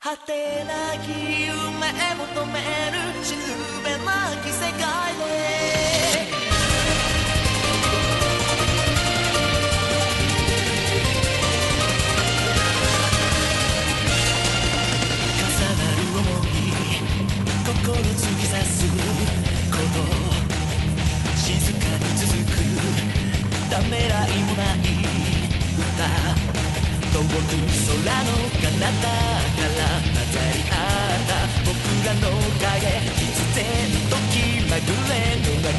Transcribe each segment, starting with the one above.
果てなき夢求めるしぬべなき世界で重なる想い心突き刺すこと静かに続くためらいもない歌遠く空の彼方から混ざり合った僕らの影必然と気まぐれの中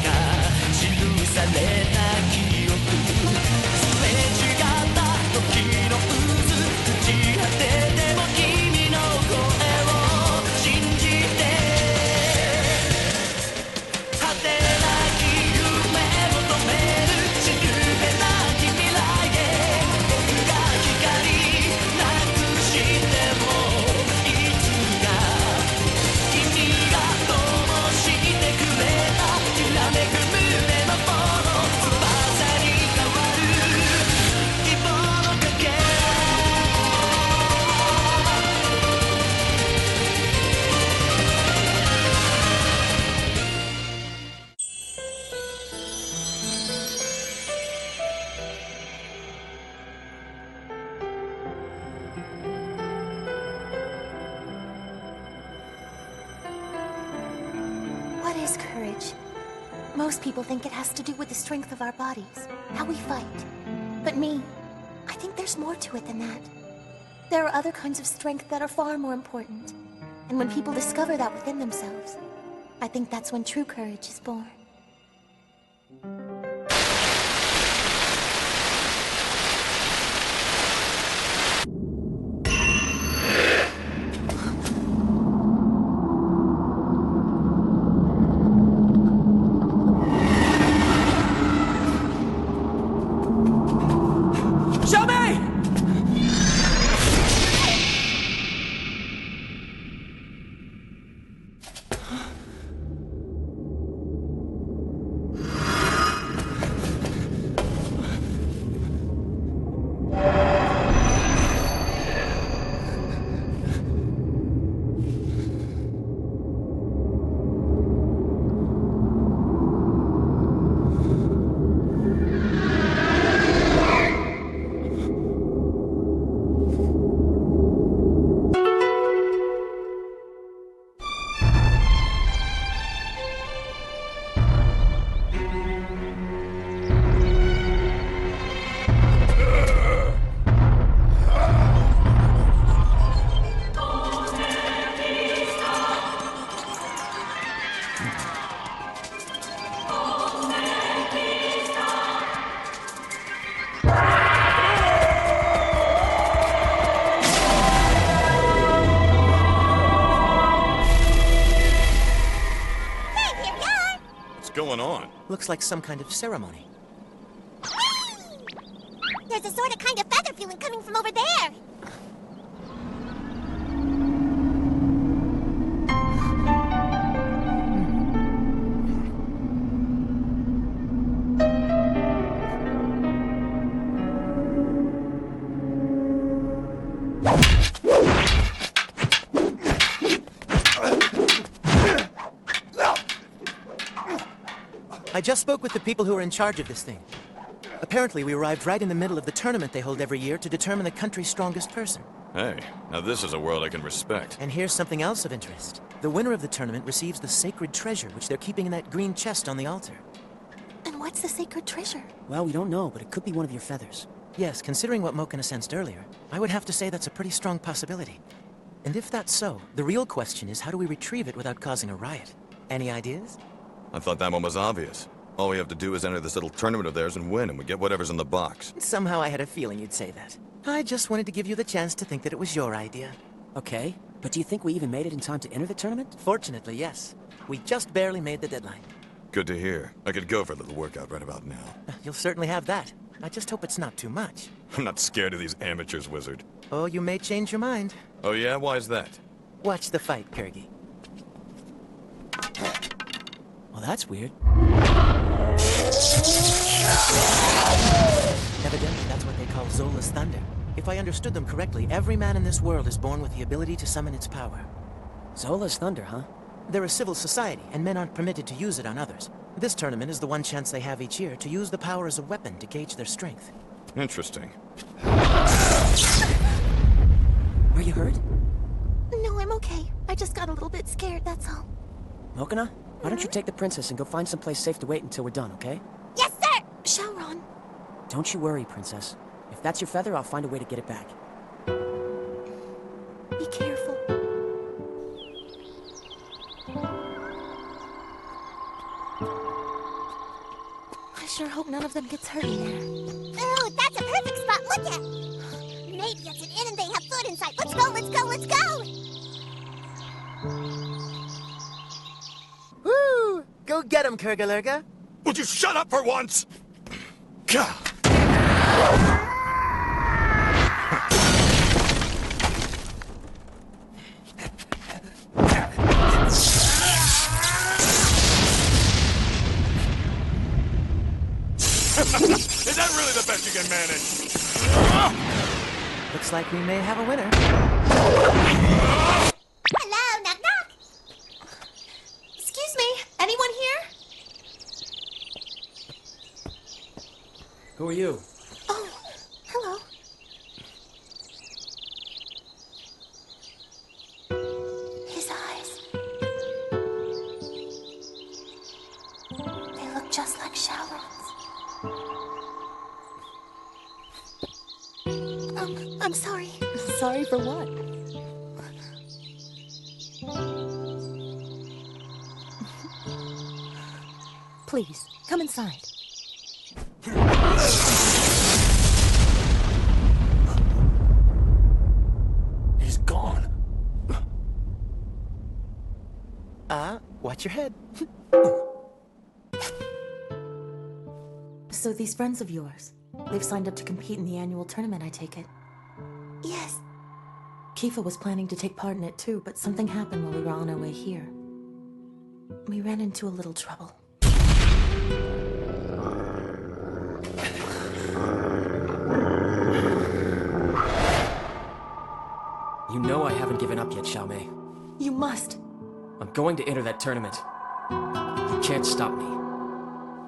記された記憶すれ違った時の渦朽ち果てても君の声を信じて果てなき夢求めるしぬべなき未来へ僕がMost people think it has to do with the strength of our bodies, how we fight. But me, I think there's more to it than that. There are other kinds of strength that are far more important. And when people discover that within themselves, I think that's when true courage is born. Looks like some kind of ceremony. There's a sort of kind of feather feeling coming from over there. I just spoke with the people who are in charge of this thing. Apparently, we arrived right in the middle of the tournament they hold every year to determine the country's strongest person. Hey, now this is a world I can respect. And here's something else of interest. The winner of the tournament receives the sacred treasure, which they're keeping in that green chest on the altar. And what's the sacred treasure? Well, we don't know, but it could be one of your feathers. Yes, considering what Mokina sensed earlier, I would have to say that's a pretty strong possibility. And if that's so, the real question is how do we retrieve it without causing a riot? Any ideas? I thought that one was obvious. All we have to do is enter this little tournament of theirs and win, and we get whatever's in the box. Somehow I had a feeling you'd say that. I just wanted to give you the chance to think that it was your idea. Okay, but do you think we even made it in time to enter the tournament? Fortunately, yes. We just barely made the deadline. Good to hear. I could go for a little workout right about now. You'll certainly have that. I just hope it's not too much. I'm not scared of these amateurs, Wizard. Oh, you may change your mind. Oh yeah? Why is that? Watch the fight, Kirgi. Well, that's weird. Evidently, that's what they call Zola's thunder. If I understood them correctly, every man in this world is born with the ability to summon its power. Zola's thunder, huh? They're a civil society, and men aren't permitted to use it on others. This tournament is the one chance they have each year to use the power as a weapon to gauge their strength. Interesting. Are you hurt? No, I'm okay. I just got a little bit scared, that's all. Mokana, why don't you take the princess and go find someplace safe to wait until we're done, okay? Yes, sir! Shaoran. Don't you worry, princess. If that's your feather, I'll find a way to get it back. Be careful. I sure hope none of them gets hurt in there. Oh, that's a perfect spot. Look at. Maybe it's an inn and they have food inside. Let's go, let's go, let's go! Woo! Go get him, Kurgalurga. Would you shut up for once? Gah! Is that really the best you can manage? Looks like we may have a winner. Hello, knock knock! Excuse me, anyone here? Who are you? Oh, hello. His eyes. They look just like Shaoran's. I'm sorry. Sorry for what? Please, come inside. He's gone. Watch your head. So these friends of yours, they've signed up to compete in the annual tournament, I take it? Yes. Kifa was planning to take part in it too, but something happened while we were on our way here. We ran into a little trouble. You know I haven't given up yet, Xiaomei. You must! I'm going to enter that tournament. You can't stop me.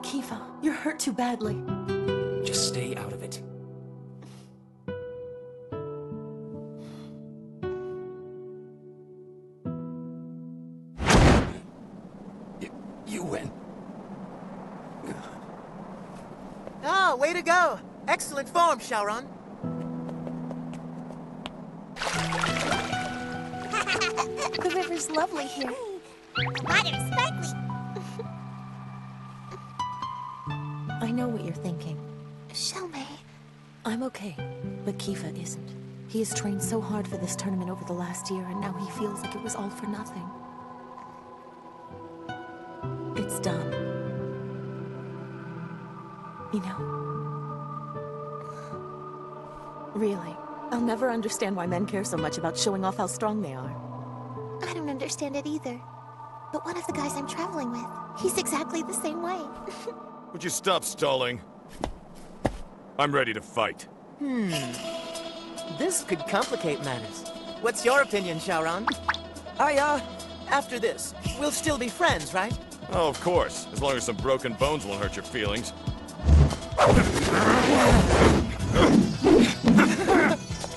Kifa, you're hurt too badly. Just stay out of it. You win. Oh, way to go! Excellent form, Shaoran. The river's lovely here. The water is sparkly. I know what you're thinking. Xiaomei. I'm okay, but Kifa isn't. He has trained so hard for this tournament over the last year, and now he feels like it was all for nothing. It's done. You know? Really, I'll never understand why men care so much about showing off how strong they are. I don't understand it either. But one of the guys I'm traveling with, he's exactly the same way. Would you stop stalling? I'm ready to fight. This could complicate matters. What's your opinion, Shaoran? After this, we'll still be friends, right? Oh, of course. As long as some broken bones won't hurt your feelings.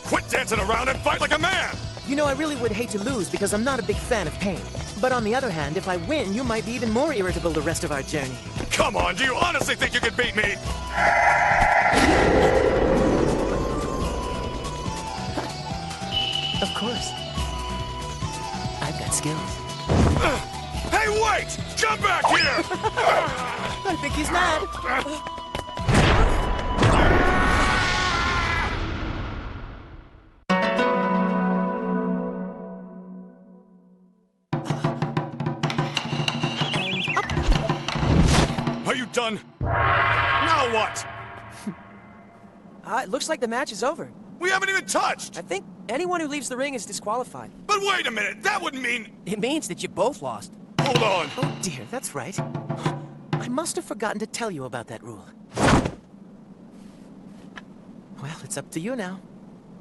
Quit dancing around and fight like a man! You know, I really would hate to lose because I'm not a big fan of pain. But on the other hand, if I win, you might be even more irritable the rest of our journey. Come on, do you honestly think you can beat me? Of course. I've got skills. Hey, wait! Come back here! I think he's mad. Are you done? Now what? It looks like the match is over. We haven't even touched! I think anyone who leaves the ring is disqualified. But wait a minute, that would mean... It means that you both lost. Hold on. Oh dear, that's right. I must have forgotten to tell you about that rule. Well, it's up to you now.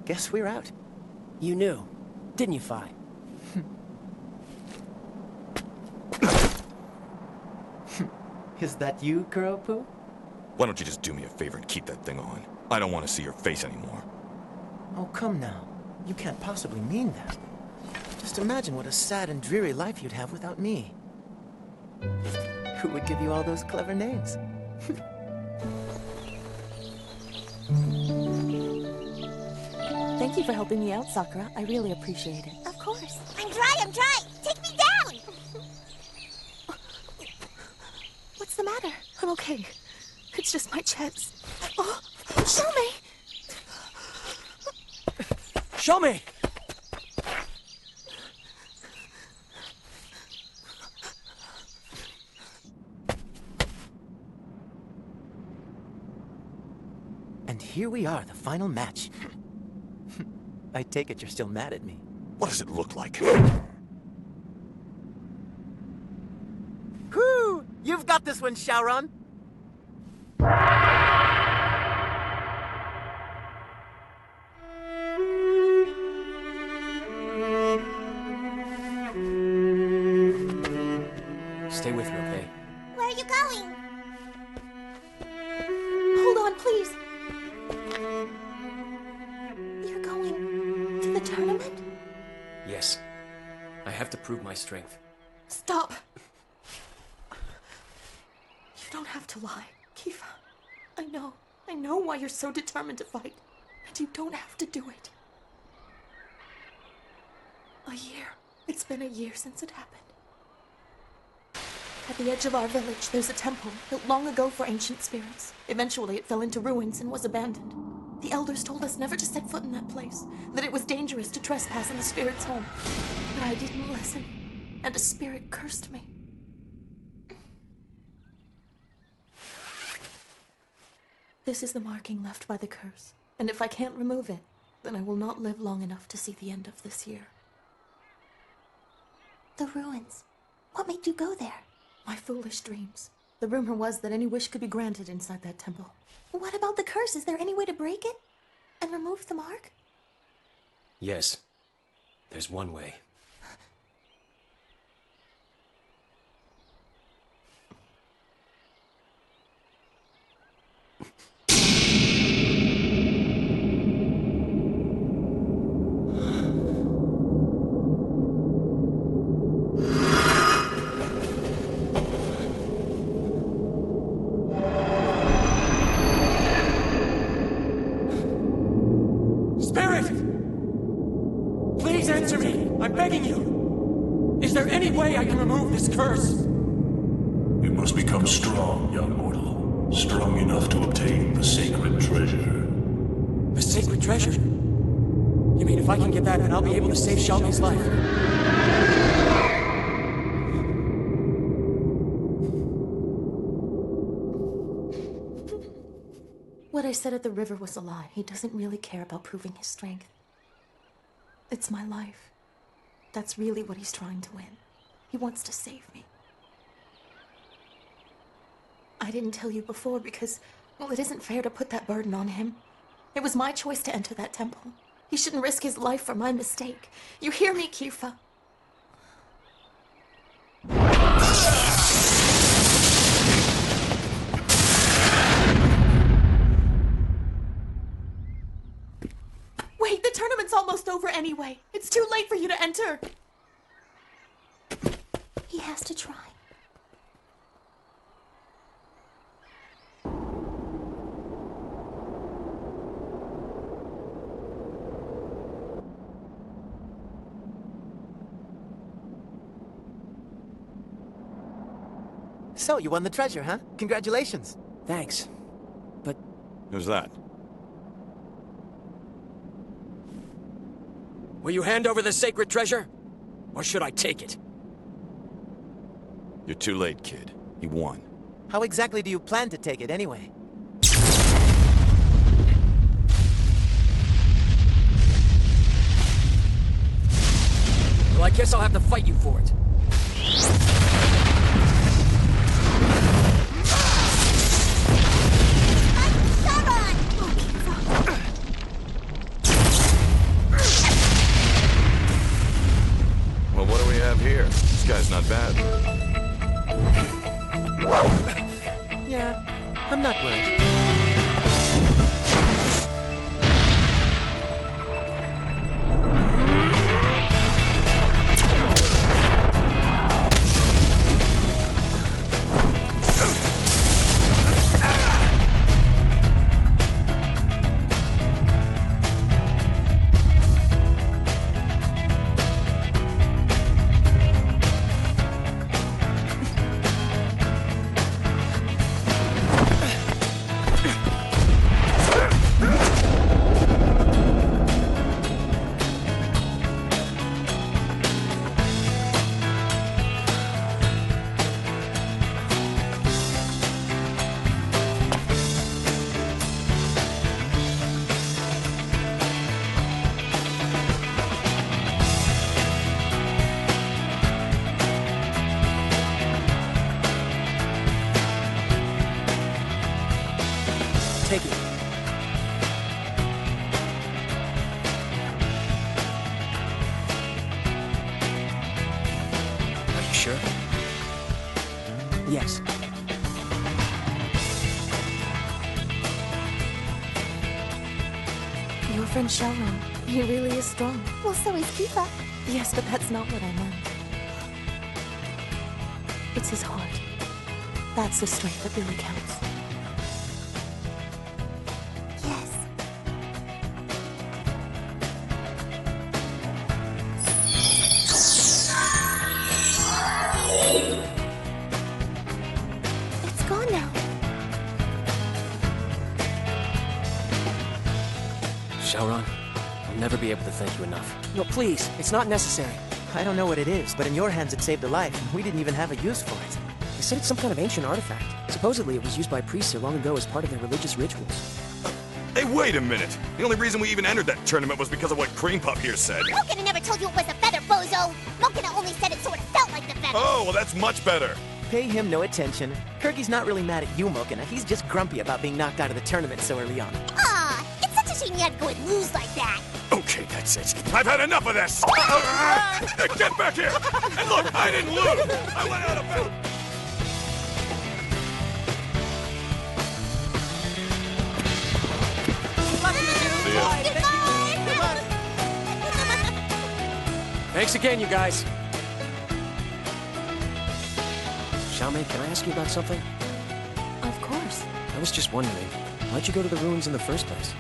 guess we're out. You knew, didn't you, Fi? Is that you, Kuropu? Why don't you just do me a favor and keep that thing on? I don't want to see your face anymore. Oh, come now. You can't possibly mean that. Just imagine what a sad and dreary life you'd have without me. Who would give you all those clever names? Thank you for helping me out, Sakura. I really appreciate it. Of course. I'm dry! Take me down! What's the matter? I'm okay. It's just my chest. Oh, show me! Show me! And here we are, the final match. I take it you're still mad at me. What does it look like? Whoo! You've got this one, Shaoran! Stay with me, okay? Where are you going? Hold on, please. You're going to the tournament? Yes. I have to prove my strength. Stop! You don't have to lie, Kifa. I know why you're so determined to fight. And you don't have to do it. A year. It's been a year since it happened. At the edge of our village, there's a temple built long ago for ancient spirits. Eventually, it fell into ruins and was abandoned. The elders told us never to set foot in that place, that it was dangerous to trespass in the spirit's home. But I didn't listen, and a spirit cursed me. This is the marking left by the curse, and if I can't remove it, then I will not live long enough to see the end of this year. The ruins. What made you go there? My foolish dreams. The rumor was that any wish could be granted inside that temple. What about the curse? Is there any way to break it? And remove the mark? Yes. There's one way. Spirit! Please answer me! I'm begging you! Is there any way I can remove this curse? You must become strong, young mortal. Strong enough to obtain the sacred treasure. The sacred treasure? You mean if I can get that, then I'll be able to save Xiaomei's life? What I said at the river was a lie. He doesn't really care about proving his strength. It's my life. That's really what he's trying to win. He wants to save me. I didn't tell you before because, well, it isn't fair to put that burden on him. It was my choice to enter that temple. He shouldn't risk his life for my mistake. You hear me, Kifa? Wait, the tournament's almost over anyway. It's too late for you to enter. He has to try. So, you won the treasure, huh? Congratulations. Thanks. But Who's that? will you hand over the sacred treasure? Or should I take it? You're too late, kid. He won. How exactly do you plan to take it, anyway? Well, I guess I'll have to fight you for it. This guy's not bad. Yeah, I'm not worried. Take it. Are you sure? Yes. Your friend Sharon, he really is strong. Well, so is Kifa. Yes, but that's not what I meant. It's his heart. That's the strength that really counts. Yes. It's gone now. Shaoran, I'll never be able to thank you enough. No, please, it's not necessary. I don't know what it is, but in your hands it saved a life, and we didn't even have a use for it. They said it's some kind of ancient artifact. Supposedly it was used by priests here long ago as part of their religious rituals. Hey, wait a minute! The only reason we even entered that tournament was because of what Cream Puff here said. Mokina never told you it was a feather, bozo! Mokina only said it sort of felt like the feather! Oh, well that's much better! Pay him no attention. Kirky's not really mad at you, Mokina. He's just grumpy about being knocked out of the tournament so early on. Aw, it's such a shame you had to go and lose like that! Okay, that's it. I've had enough of this! Get back here! And look, I didn't lose! I went out of bounds! See ya. Thanks again, you guys. Xiaomei, can I ask you about something? Of course. I was just wondering, why'd you go to the ruins in the first place?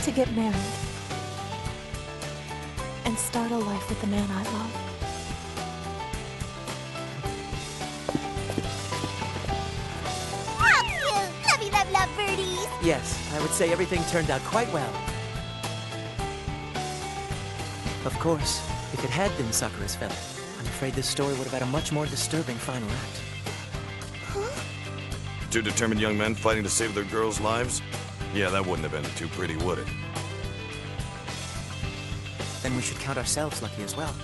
To get married. And start a life with the man I love. How cute! Lovey, love, love, birdies! Yes, I would say everything turned out quite well. Of course, if it had been Sakura's feather, I'm afraid this story would have had a much more disturbing final act. Two determined young men fighting to save their girls' lives? Yeah, that wouldn't have been too pretty, would it? Then we should count ourselves lucky as well.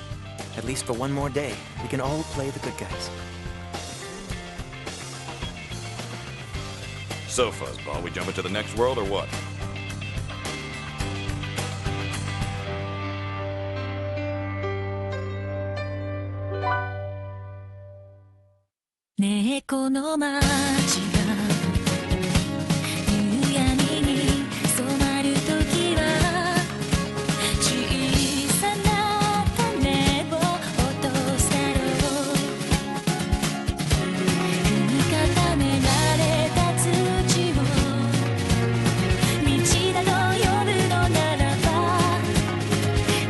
At least for one more day, we can all play the good guys. So, Fuzzball, we jump into the next world or what?ねえこの街が夕闇に染まる時は小さな種を落とすだろう踏み固められた土を道だと呼ぶのならば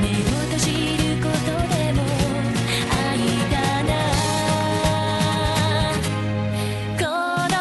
目を閉じることでも愛だなこの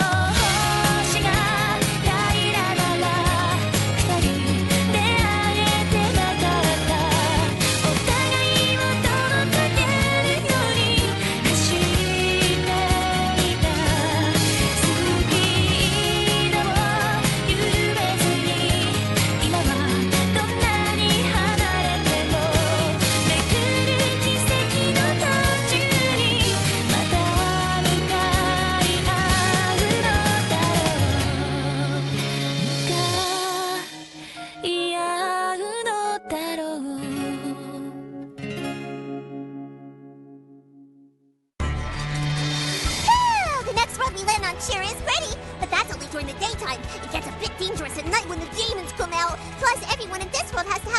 around sure is pretty, but that's only during the daytime. It gets a bit dangerous at night when the demons come out. Plus, everyone in this world has to